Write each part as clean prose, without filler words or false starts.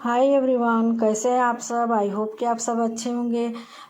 Hi everyone, कैसे हैं आप सब। आई होप कि आप सब अच्छे होंगे।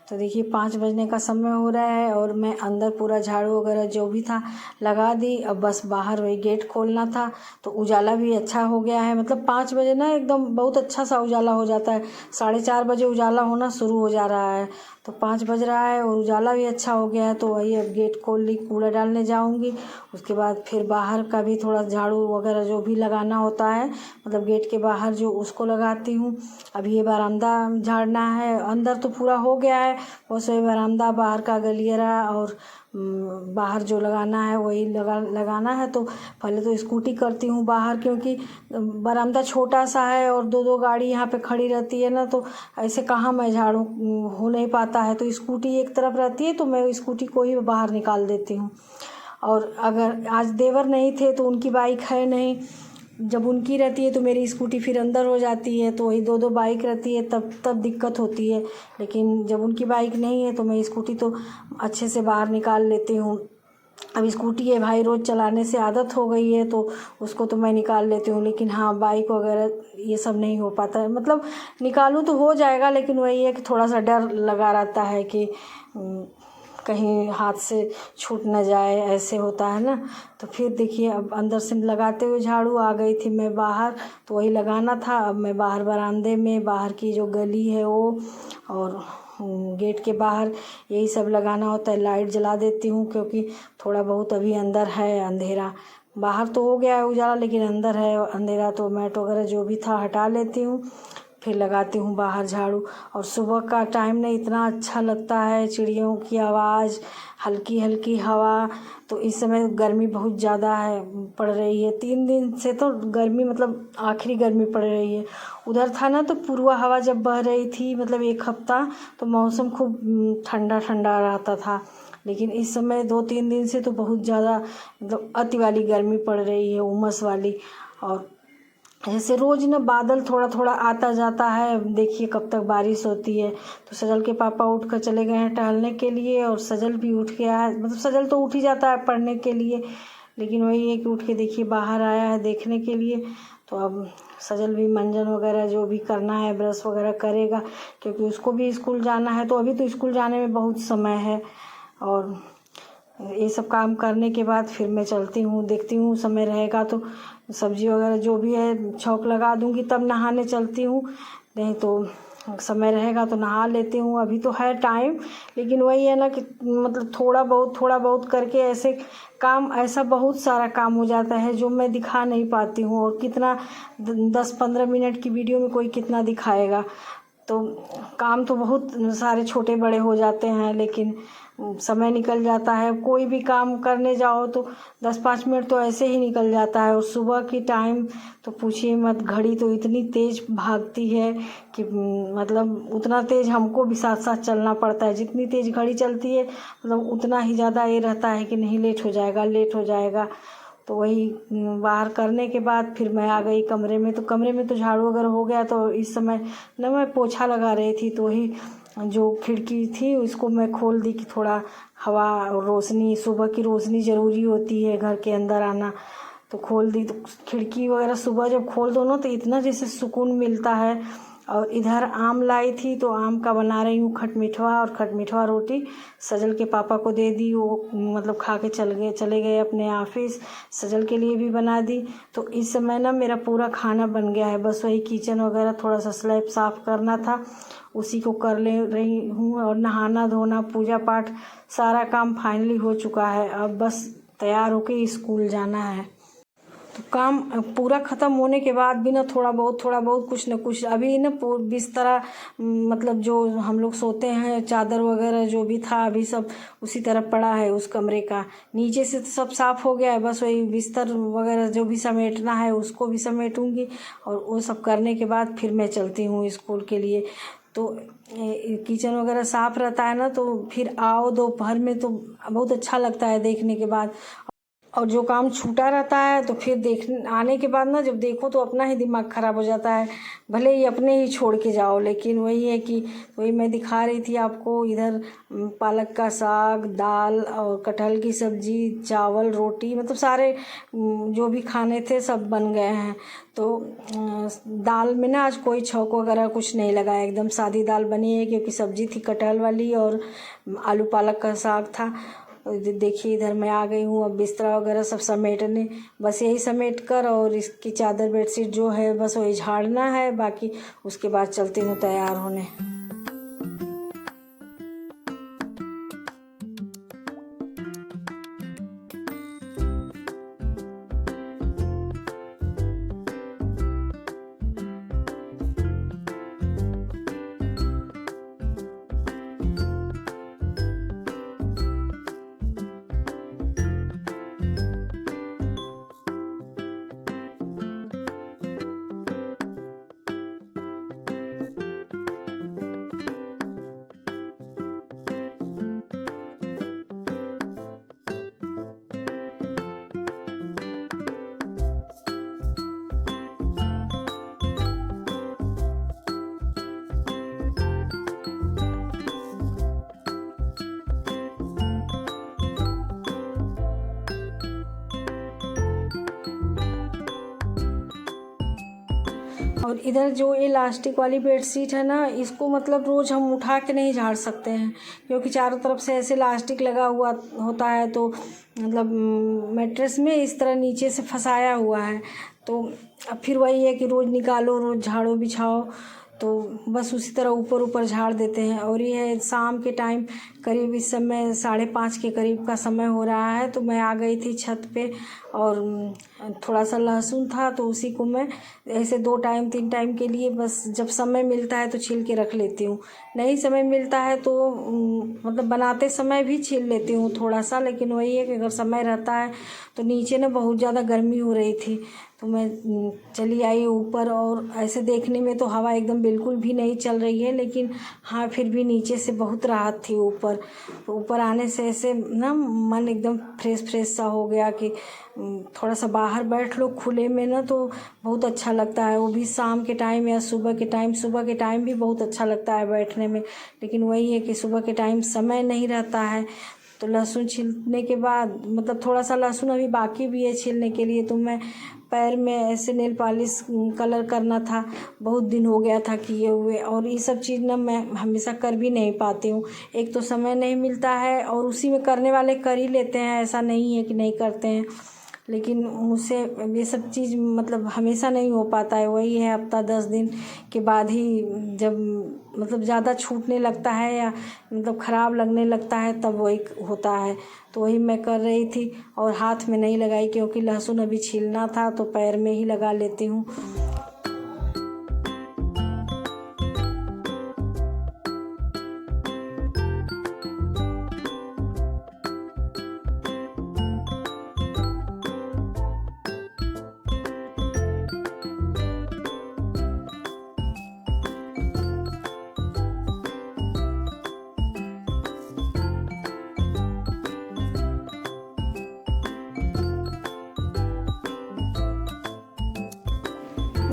तो देखिए 5 बजने का समय हो रहा है और मैं अंदर पूरा झाड़ू वगैरह जो भी था लगा दी। अब बस बाहर वही गेट खोलना था। तो उजाला भी अच्छा हो गया है, मतलब 5 बजे ना एकदम बहुत अच्छा सा उजाला हो जाता है। 4:30 बजे उजाला होना शुरू हो जा रहा है, तो 5 बज रहा है और उजाला भी अच्छा हो गया है। तो वही अब गेट खोल ली, कूड़ा डालने जाऊंगी। उसके बाद फिर बाहर का भी थोड़ा झाड़ू वगैरह जो भी लगाना होता है, मतलब गेट के बाहर जो उसको लगाती हूँ। अब ये बरामदा झाड़ना है, अंदर तो पूरा हो गया है, बस वही बरामदा बाहर का गलियारा और बाहर जो लगाना है वही लगाना है। तो पहले तो स्कूटी करती हूँ बाहर, क्योंकि बरामदा छोटा सा है और दो दो गाड़ी यहाँ पे खड़ी रहती है ना, तो ऐसे कहाँ मैं झाड़ू हो नहीं पाता है। तो स्कूटी एक तरफ रहती है तो मैं स्कूटी को ही बाहर निकाल देती हूँ। और अगर आज देवर नहीं थे तो उनकी बाइक है नहीं, जब उनकी रहती है तो मेरी स्कूटी फिर अंदर हो जाती है, तो वही दो दो बाइक रहती है तब दिक्कत होती है। लेकिन जब उनकी बाइक नहीं है तो मैं स्कूटी तो अच्छे से बाहर निकाल लेती हूँ। अब स्कूटी है भाई, रोज़ चलाने से आदत हो गई है तो उसको तो मैं निकाल लेती हूँ। लेकिन हाँ, बाइक वगैरह ये सब नहीं हो पाता है, मतलब निकालूँ तो हो जाएगा, लेकिन वही है कि थोड़ा सा डर लगा रहता है कि कहीं हाथ से छूट न जाए, ऐसे होता है ना। तो फिर देखिए अब अंदर से लगाते हुए झाड़ू आ गई थी मैं बाहर, तो वही लगाना था। अब मैं बाहर बरामदे में, बाहर की जो गली है वो और गेट के बाहर यही सब लगाना होता है। लाइट जला देती हूँ क्योंकि थोड़ा बहुत अभी अंदर है अंधेरा। बाहर तो हो गया है उजाला, लेकिन अंदर है अंधेरा, तो मैट वगैरह जो भी था हटा लेती हूँ, फिर लगाती हूँ बाहर झाड़ू। और सुबह का टाइम में इतना अच्छा लगता है, चिड़ियों की आवाज़, हल्की हल्की हवा। तो इस समय गर्मी बहुत ज़्यादा है, पड़ रही है 3 दिन से, तो गर्मी मतलब आखिरी गर्मी पड़ रही है। उधर था ना तो पूर्वा हवा जब बह रही थी, मतलब 1 हफ्ता, तो मौसम खूब ठंडा ठंडा रहता था। लेकिन इस समय 2-3 दिन से तो बहुत ज़्यादा मतलब अति वाली गर्मी पड़ रही है, उमस वाली। और जैसे रोज ना बादल थोड़ा थोड़ा आता जाता है, देखिए कब तक बारिश होती है। तो सजल के पापा उठ कर चले गए हैं टहलने के लिए, और सजल भी उठ गया है, मतलब सजल तो उठ ही जाता है पढ़ने के लिए, लेकिन वही है कि उठ के देखिए बाहर आया है देखने के लिए। तो अब सजल भी मंजन वगैरह जो भी करना है, ब्रश वगैरह करेगा, क्योंकि उसको भी स्कूल जाना है। तो अभी तो स्कूल जाने में बहुत समय है, और ये सब काम करने के बाद फिर मैं चलती हूँ, देखती हूँ समय रहेगा तो सब्जी वगैरह जो भी है छौंक लगा दूँगी, तब नहाने चलती हूँ। नहीं तो समय रहेगा तो नहा लेती हूँ। अभी तो है टाइम, लेकिन वही है ना कि मतलब थोड़ा बहुत करके ऐसे काम, ऐसा बहुत सारा काम हो जाता है जो मैं दिखा नहीं पाती हूँ। और कितना 10-15 मिनट की वीडियो में कोई कितना दिखाएगा। तो काम तो बहुत सारे छोटे बड़े हो जाते हैं, लेकिन समय निकल जाता है। कोई भी काम करने जाओ तो 10-5 मिनट तो ऐसे ही निकल जाता है। और सुबह की टाइम तो पूछिए मत, घड़ी तो इतनी तेज़ भागती है कि मतलब उतना तेज़ हमको भी साथ साथ चलना पड़ता है। जितनी तेज़ घड़ी चलती है मतलब उतना ही ज़्यादा ये रहता है कि नहीं, लेट हो जाएगा। तो वही बाहर करने के बाद फिर मैं आ गई कमरे में। तो कमरे में तो झाड़ू वगैरह हो गया। तो इस समय ना मैं पोछा लगा रही थी, तो वही जो खिड़की थी उसको मैं खोल दी कि थोड़ा हवा और रोशनी, सुबह की रोशनी ज़रूरी होती है घर के अंदर आना। तो खोल दी, तो खिड़की वगैरह सुबह जब खोल दो ना तो इतना जैसे सुकून मिलता है। और इधर आम लाई थी तो आम का बना रही हूँ खटमिठवा, और खटमिठवा रोटी सजल के पापा को दे दी। वो मतलब खा के चले गए अपने ऑफिस। सजल के लिए भी बना दी। तो इस समय ना मेरा पूरा खाना बन गया है, बस वही किचन वगैरह थोड़ा सा स्लैब साफ़ करना था, उसी को कर ले रही हूँ। और नहाना धोना पूजा पाठ सारा काम फाइनली हो चुका है, अब बस तैयार होके स्कूल जाना है। तो काम पूरा ख़त्म होने के बाद भी ना थोड़ा बहुत कुछ न कुछ अभी ना बिस्तरा, मतलब जो हम लोग सोते हैं चादर वगैरह जो भी था अभी सब उसी तरह पड़ा है उस कमरे का। नीचे से तो सब साफ़ हो गया है, बस वही बिस्तर वगैरह जो भी समेटना है उसको भी समेटूंगी। और वो सब करने के बाद फिर मैं चलती हूँ स्कूल के लिए। तो किचन वगैरह साफ़ रहता है ना, तो फिर आओ दोपहर में तो बहुत अच्छा लगता है देखने के बाद। और जो काम छूटा रहता है तो फिर आने के बाद ना जब देखो तो अपना ही दिमाग ख़राब हो जाता है, भले ही अपने ही छोड़ के जाओ। लेकिन वही है कि वही मैं दिखा रही थी आपको, इधर पालक का साग, दाल और कटहल की सब्ज़ी, चावल, रोटी, मतलब सारे जो भी खाने थे सब बन गए हैं। तो दाल में ना आज कोई छौंक वगैरह कुछ नहीं लगा, एकदम सादी दाल बनी है, क्योंकि सब्ज़ी थी कटहल वाली और आलू पालक का साग था। देखिए इधर मैं आ गई हूँ, अब बिस्तरा वगैरह सब समेटने, बस यही समेट कर और इसकी चादर बेडशीट जो है बस वही झाड़ना है, बाकी उसके बाद चलती हूँ तैयार होने। और इधर जो ये इलास्टिक वाली बेडशीट है ना, इसको मतलब रोज़ हम उठा के नहीं झाड़ सकते हैं, क्योंकि चारों तरफ से ऐसे इलास्टिक लगा हुआ होता है, तो मतलब मैट्रेस में इस तरह नीचे से फंसाया हुआ है। तो अब फिर वही है कि रोज़ निकालो, रोज़ झाड़ो बिछाओ, तो बस उसी तरह ऊपर ऊपर झाड़ देते हैं। और ये है शाम के टाइम, करीब इस समय 5:30 के करीब का समय हो रहा है, तो मैं आ गई थी छत पे, और थोड़ा सा लहसुन था तो उसी को मैं ऐसे 2 टाइम 3 टाइम के लिए बस जब समय मिलता है तो छील के रख लेती हूँ। नहीं समय मिलता है तो मतलब बनाते समय भी छील लेती हूँ थोड़ा सा। लेकिन वही है कि अगर समय रहता है तो नीचे ना बहुत ज़्यादा गर्मी हो रही थी, तो मैं चली आई ऊपर। और ऐसे देखने में तो हवा एकदम बिल्कुल भी नहीं चल रही है, लेकिन हाँ फिर भी नीचे से बहुत राहत थी। ऊपर आने से ऐसे ना मन एकदम फ्रेश सा हो गया कि थोड़ा सा बाहर बैठ लो खुले में ना, तो बहुत अच्छा लगता है, वो भी शाम के टाइम या सुबह के टाइम। सुबह के टाइम भी बहुत अच्छा लगता है बैठने में, लेकिन वही है कि सुबह के टाइम समय नहीं रहता है। तो लहसुन छीलने के बाद, मतलब थोड़ा सा लहसुन अभी बाकी भी है छीलने के लिए, तो मैं पैर में ऐसे नेल पॉलिश कलर करना था, बहुत दिन हो गया था किए हुए। और ये सब चीज़ ना मैं हमेशा कर भी नहीं पाती हूँ, एक तो समय नहीं मिलता है, और उसी में करने वाले कर ही लेते हैं, ऐसा नहीं है कि नहीं करते हैं। लेकिन मुझसे ये सब चीज़ मतलब हमेशा नहीं हो पाता है। वही है हफ्ता 10 दिन के बाद ही जब मतलब ज़्यादा छूटने लगता है या मतलब ख़राब लगने लगता है, तब वही होता है। तो वही मैं कर रही थी, और हाथ में नहीं लगाई क्योंकि लहसुन अभी छीलना था, तो पैर में ही लगा लेती हूँ।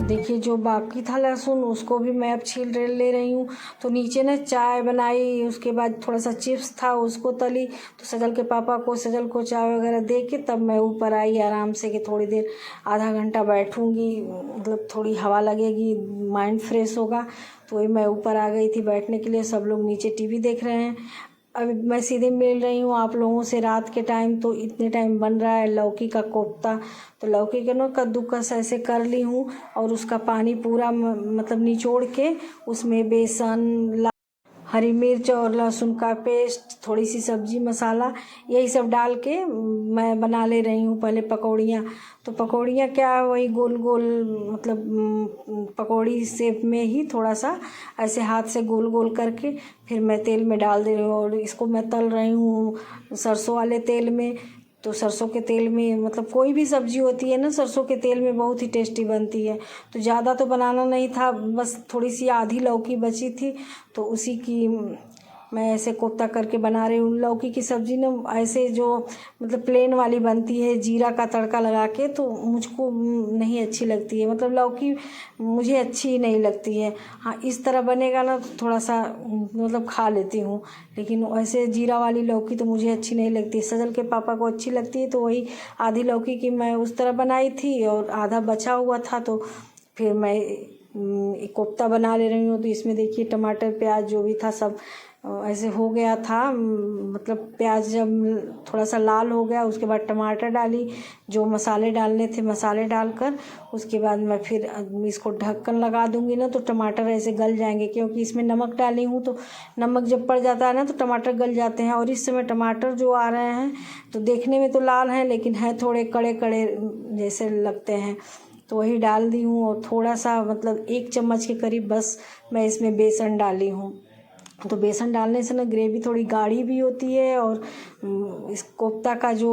देखिए जो बाकी था लहसुन, उसको भी मैं अब छील ले रही हूँ। तो नीचे ना चाय बनाई, उसके बाद थोड़ा सा चिप्स था उसको तली, तो सजल के पापा को, सजल को चाय वगैरह दे के तब मैं ऊपर आई आराम से कि थोड़ी देर आधा घंटा बैठूँगी, मतलब थोड़ी हवा लगेगी, माइंड फ्रेश होगा। तो वही मैं ऊपर आ गई थी बैठने के लिए। सब लोग नीचे टीवी देख रहे हैं। अभी मैं सीधे मिल रही हूँ आप लोगों से रात के टाइम। तो इतने टाइम बन रहा है लौकी का कोफ्ता, तो लौकी के ना कद्दूकस ऐसे कर ली हूँ, और उसका पानी पूरा मतलब निचोड़ के उसमें बेसन, हरी मिर्च और लहसुन का पेस्ट, थोड़ी सी सब्जी मसाला, यही सब डाल के मैं बना ले रही हूँ पहले पकौड़ियाँ। तो पकौड़ियाँ क्या, वही गोल गोल मतलब पकौड़ी शेप में ही थोड़ा सा ऐसे हाथ से गोल गोल करके फिर मैं तेल में डाल दे रही हूँ। और इसको मैं तल रही हूँ सरसों वाले तेल में। तो सरसों के तेल में मतलब कोई भी सब्जी होती है ना, सरसों के तेल में बहुत ही टेस्टी बनती है। तो ज़्यादा तो बनाना नहीं था, बस थोड़ी सी आधी लौकी बची थी, तो उसी की मैं ऐसे कोफ्ता करके बना रही हूँ। लौकी की सब्ज़ी ना ऐसे जो मतलब प्लेन वाली बनती है जीरा का तड़का लगा के, तो मुझको नहीं अच्छी लगती है, मतलब लौकी मुझे अच्छी नहीं लगती है। हाँ, इस तरह बनेगा ना तो थोड़ा सा मतलब खा लेती हूँ, लेकिन ऐसे जीरा वाली लौकी तो मुझे अच्छी नहीं लगती। सजल के पापा को अच्छी लगती है, तो वही आधी लौकी की मैं उस तरह बनाई थी और आधा बचा हुआ था, तो फिर मैं एक कोफ्ता बना ले रही हूँ। तो इसमें देखिए टमाटर प्याज जो भी था सब ऐसे हो गया था, मतलब प्याज जब थोड़ा सा लाल हो गया उसके बाद टमाटर डाली, जो मसाले डालने थे मसाले डालकर उसके बाद मैं फिर इसको ढक्कन लगा दूंगी ना तो टमाटर ऐसे गल जाएंगे, क्योंकि इसमें नमक डाली हूँ तो नमक जब पड़ जाता है ना तो टमाटर गल जाते हैं। और इस समय टमाटर जो आ रहे हैं तो देखने में तो लाल हैं लेकिन है थोड़े कड़े कड़े जैसे लगते हैं, तो वही डाल दी हूँ। और थोड़ा सा मतलब 1 चम्मच के करीब बस मैं इसमें बेसन डाली हूँ। तो बेसन डालने से ना ग्रेवी थोड़ी गाढ़ी भी होती है और इस कोफ्ता का जो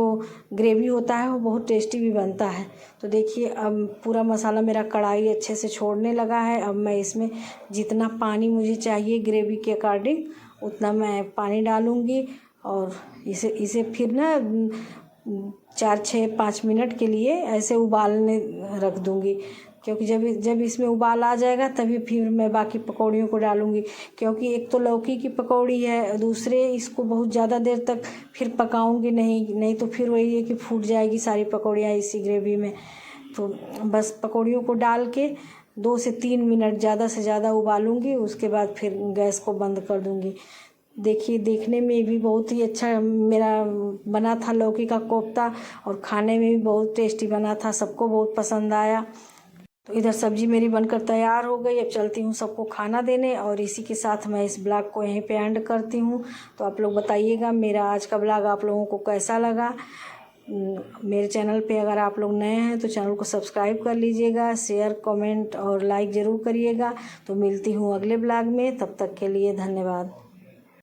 ग्रेवी होता है वो बहुत टेस्टी भी बनता है। तो देखिए अब पूरा मसाला मेरा कढ़ाई अच्छे से छोड़ने लगा है। अब मैं इसमें जितना पानी मुझे चाहिए ग्रेवी के अकॉर्डिंग उतना मैं पानी डालूँगी और इसे फिर ना 4-5 मिनट के लिए ऐसे उबालने रख दूँगी, क्योंकि जब इसमें उबाल आ जाएगा तभी फिर मैं बाकी पकौड़ियों को डालूँगी। क्योंकि एक तो लौकी की पकौड़ी है, दूसरे इसको बहुत ज़्यादा देर तक फिर पकाऊँगी नहीं तो फिर वही है कि फूट जाएगी सारी पकौड़ियाँ इसी ग्रेवी में। तो बस पकौड़ियों को डाल के 2 से 3 मिनट ज़्यादा से ज़्यादा उबालूँगी, उसके बाद फिर गैस को बंद कर दूँगी। देखिए देखने में भी बहुत ही अच्छा मेरा बना था लौकी का कोफ्ता और खाने में भी बहुत टेस्टी बना था, सबको बहुत पसंद आया। तो इधर सब्जी मेरी बनकर तैयार हो गई। अब चलती हूँ सबको खाना देने और इसी के साथ मैं इस ब्लॉग को यहीं पे एंड करती हूँ। तो आप लोग बताइएगा मेरा आज का ब्लॉग आप लोगों को कैसा लगा। मेरे चैनल पे अगर आप लोग नए हैं तो चैनल को सब्सक्राइब कर लीजिएगा, शेयर कमेंट और लाइक ज़रूर करिएगा। तो मिलती हूँ अगले ब्लॉग में, तब तक के लिए धन्यवाद।